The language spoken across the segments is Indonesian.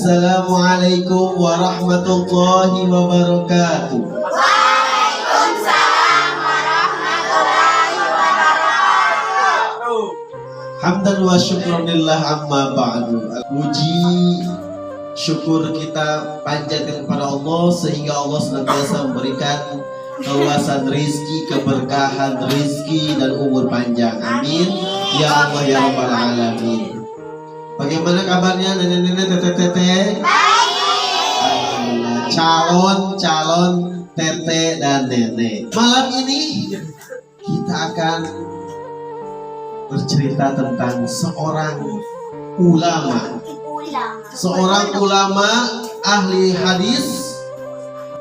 Assalamualaikum warahmatullahi wabarakatuh. Waalaikumsalam warahmatullahi wabarakatuh. Hamdan wa syukronillah amma ba'du. Puji syukur kita panjatkan kepada Allah sehingga Allah senantiasa memberikan keluasan rizki, keberkahan rizki dan umur panjang. Amin ya Allah ya rabbal alamin. Bagaimana kabarnya nenek-nenek, tete-tete? Baik. Calon tete dan nenek. Malam ini kita akan bercerita tentang seorang ulama. Seorang ulama ahli hadis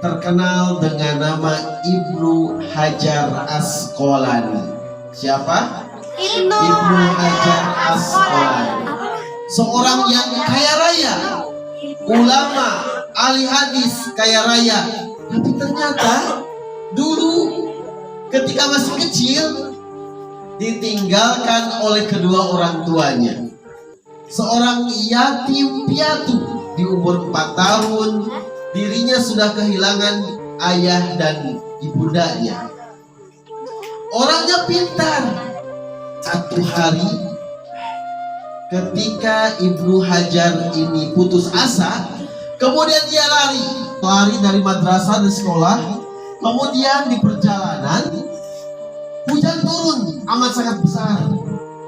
terkenal dengan nama Ibnu Hajar Asqalani. Siapa? Ibnu Hajar Asqalani. Seorang yang kaya raya, ulama, ahli hadis, kaya raya. Tapi ternyata dulu ketika masih kecil ditinggalkan oleh kedua orang tuanya. Seorang yatim piatu di umur 4 tahun, dirinya sudah kehilangan ayah dan ibundanya. Orangnya pintar. Satu hari ketika Ibnu Hajar ini putus asa, kemudian dia lari dari madrasah dan sekolah. Kemudian di perjalanan hujan turun amat sangat besar.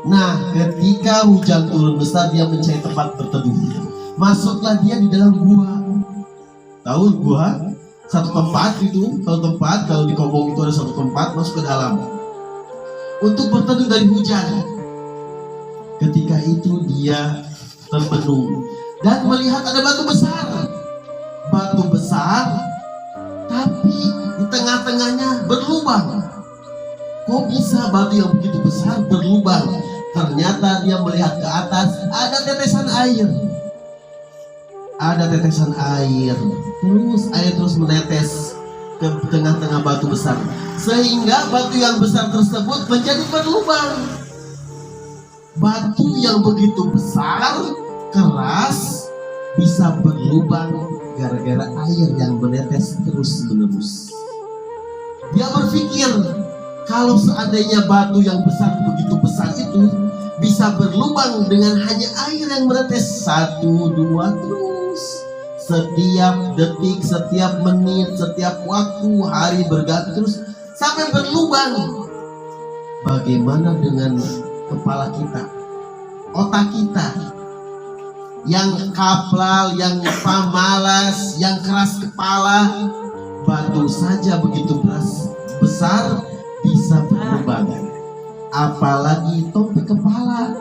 Nah, ketika hujan turun besar, dia mencari tempat berteduh. Masuklah dia di dalam gua. Tahu gua? Satu tempat kalau di Kobong itu ada satu tempat, masuk ke dalam untuk berteduh dari hujan. Ketika itu dia termenung dan melihat ada batu besar, tapi di tengah-tengahnya berlubang. Kok bisa batu yang begitu besar berlubang? Ternyata dia melihat ke atas ada tetesan air. Terus air terus menetes ke tengah-tengah batu besar, sehingga batu yang besar tersebut menjadi berlubang. Batu yang begitu besar, keras, bisa berlubang gara-gara air yang menetes terus-menerus. Dia berpikir, kalau seandainya batu yang begitu besar itu bisa berlubang dengan hanya air yang menetes 1, 2 terus. Setiap detik, setiap menit, setiap waktu, hari berganti terus sampai berlubang. Bagaimana dengan kepala kita, otak kita yang kaplal, yang pamalas, yang keras kepala? Batu saja begitu besar bisa berlubang, apalagi topik kepala.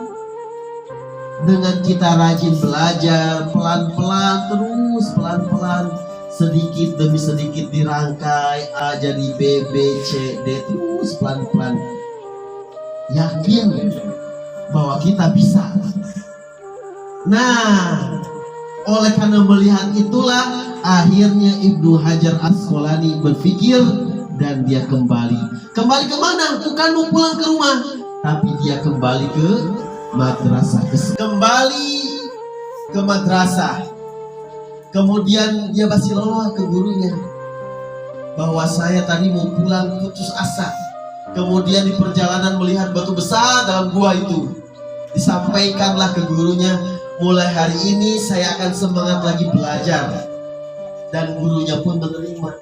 Dengan kita rajin belajar, pelan-pelan, sedikit demi sedikit dirangkai, A jadi B, B, C, D, terus pelan-pelan. Yakin bahwa kita bisa. Nah, oleh karena melihat itulah akhirnya Ibnu Hajar Asqalani berpikir dan dia kembali kemana? Bukan mau pulang ke rumah, tapi dia kembali ke madrasah. Kembali ke madrasah. Kemudian dia basilolah ke gurunya bahwa saya tadi mau pulang putus asa. Kemudian di perjalanan melihat batu besar dalam gua itu. Disampaikanlah ke gurunya, mulai hari ini saya akan semangat lagi belajar. Dan gurunya pun menerima.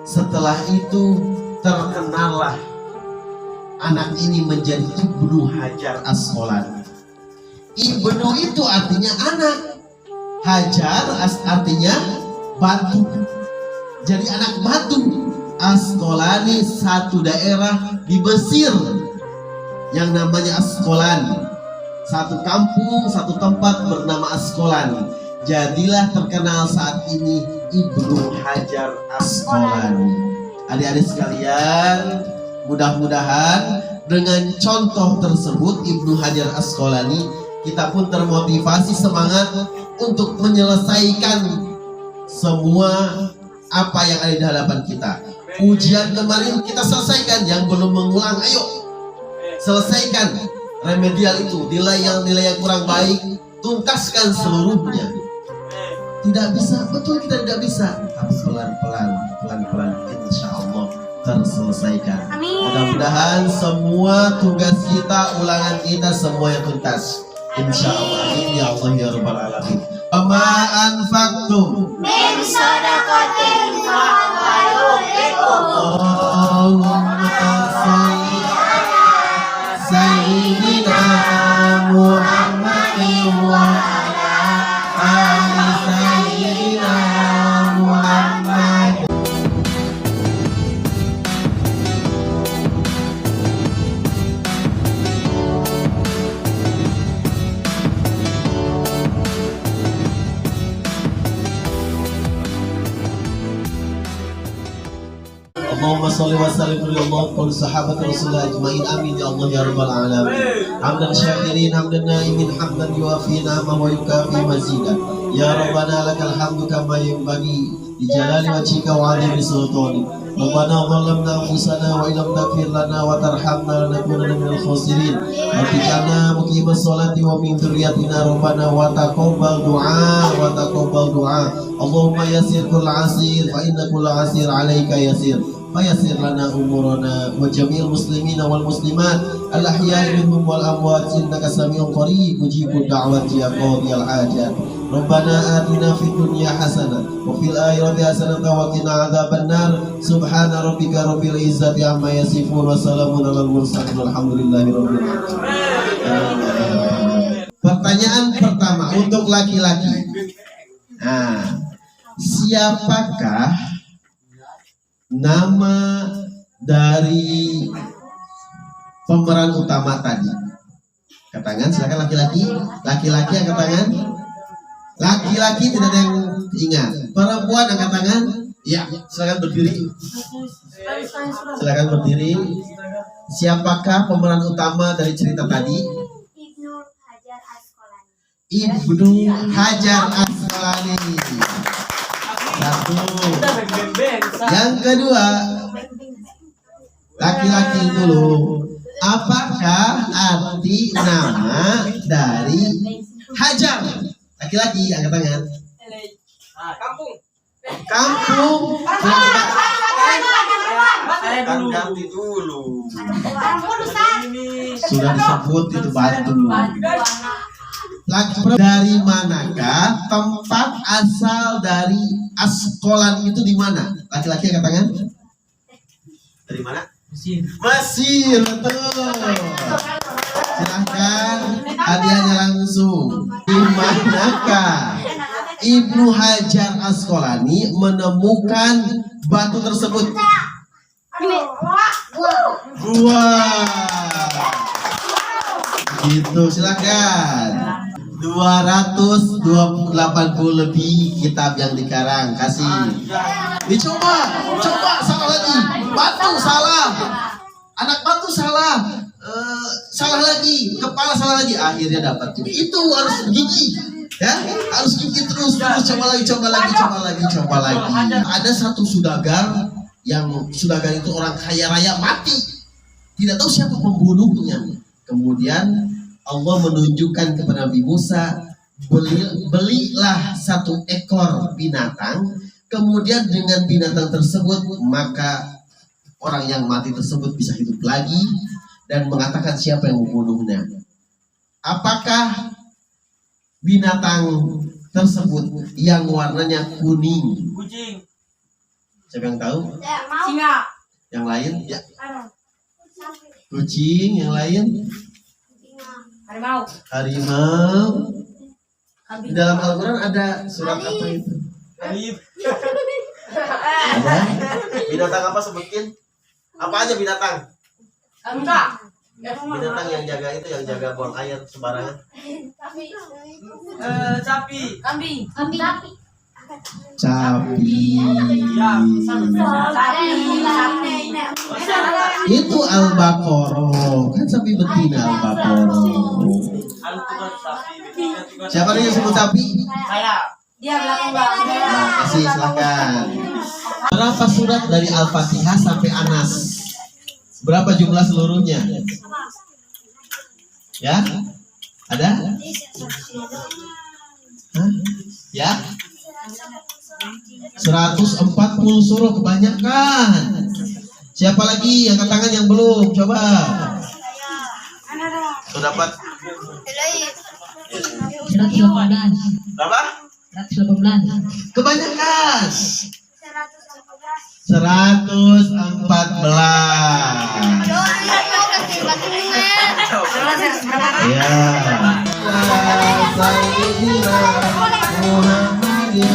Setelah itu terkenallah anak ini menjadi Ibnu Hajar Asqalani. Ibnu itu artinya anak, Hajar artinya batu. Jadi anak batu. Asqalani satu daerah di Mesir yang namanya Asqalani. Satu kampung, satu tempat bernama Asqalani. Jadilah terkenal saat ini Ibnu Hajar Asqalani. Adik-adik sekalian, mudah-mudahan dengan contoh tersebut Ibnu Hajar Asqalani, kita pun termotivasi semangat untuk menyelesaikan semua apa yang ada di hadapan kita. Ujian kemarin kita selesaikan, yang belum mengulang ayo selesaikan remedial itu. Nilai yang kurang baik tuntaskan seluruhnya. Tidak bisa, betul kita tidak bisa. Tapi pelan-pelan, insya Allah terselesaikan. Mudah-mudahan semua tugas kita, ulangan kita semua yang tuntas. Insya Allah, amin ya Allah ya Rabbal Alamin. Ama anfaqtum min shadaqatin fa huwa yu'tikum. Allahumma salli ala sayyidina Muhammadin wa ala ali sayyidina Muhammad. Allahumma salli wa sallim ala Allah sahabat Rasulullah ajmain amin ya Allah ya Rabbal Alamin. Hamdan syakirin hamdan naimin hamdan yuafi nama wa yukafi mazidah. Ya Rabbana lakal hamdu kama yanbaghi li jalali wajhika wa 'azimi sultanik. Rabbana zalamna anfusana wa illam taghfir lana wa tarhamna lanakunanna minal khasirin. Waj'alna muqimas sholati wa min dzurriyyatina Rabbana wa taqabbal du'a. Allahumma yassir kull 'asir fa inna kull 'asir 'alaika yasir. Fayassir lana umurana wa jami'il muslimina wal muslimat al-ahya'i minhum wal amwat innaka sami'un qarib mujibud da'wati ya qadiyal hajat. Rabbana atina fid dunya hasanah wa fil akhirati hasanah wa qina adzabannar. Subhana rabbika rabbil izzati amma yasifun wa salamun alal mursalin walhamdulillahi rabbil alamin. Pertanyaan pertama untuk laki-laki. Nah, siapakah nama dari pemeran utama tadi? Angkat tangan, silakan laki-laki. Laki-laki angkat tangan. Laki-laki tidak ada yang ingat. Perempuan angkat tangan. Ya, silakan berdiri. Silakan berdiri. Siapakah pemeran utama dari cerita tadi? Ibnu Hajar Asqalani. Ibnu Hajar Asqalani. Satu. Yang kedua, laki-laki dulu. Apakah arti nama dari Hajar? Laki-laki angkat tangan. Kampung. Ganti dulu. Sudah disebut itu batu. Dari manakah tempat asal dari Asqalani itu di mana? Laki-laki angkat tangan. Dari mana? Mesir, betul. Silahkan hadiahnya langsung. Di manakah Ibnu Hajar Asqalani menemukan batu tersebut? Gua. Gitu, silakan. 280 lebih kitab yang dikarang, kasih. Dicoba, salah lagi. Batu salah. Anak batu salah. Salah lagi, kepala salah lagi. Akhirnya dapat juga. Itu harus gigi. Ya, harus gigi terus coba lagi. Ada satu saudagar yang saudagar itu orang kaya raya mati. Tidak tahu siapa pembunuhnya. Kemudian Allah menunjukkan kepada Nabi Musa, belilah satu ekor binatang, kemudian dengan binatang tersebut maka orang yang mati tersebut bisa hidup lagi dan mengatakan siapa yang membunuhnya. Apakah binatang tersebut yang warnanya kuning? Kucing. Siapa yang tahu? Singa. Yang lain? Ya. Kucing, yang lain? Harimau. Di dalam Al-Quran ada surat apa itu? Ada? Binatang apa sebutin? Apa aja binatang? Binatang yang jaga itu, yang jaga buang air sembarangan. Sapi. Kambing. Sapi. Itu Al-Baqarah. Kan sapi betina Al-Baqarah. Siapa yang sebut sapi? Dia belakang. Nah, kasih silakan. Berapa surat dari Al-Fatihah sampai Anas? Berapa jumlah seluruhnya? Ya? Ada? Hah? Ya? 140 surah kebanyakan. Siapa lagi yang angkat tangan yang belum? Coba. Sudah dapat 118. Berapa? 118. kebanyakan. 114. Ya. Sayyidina Muhammadin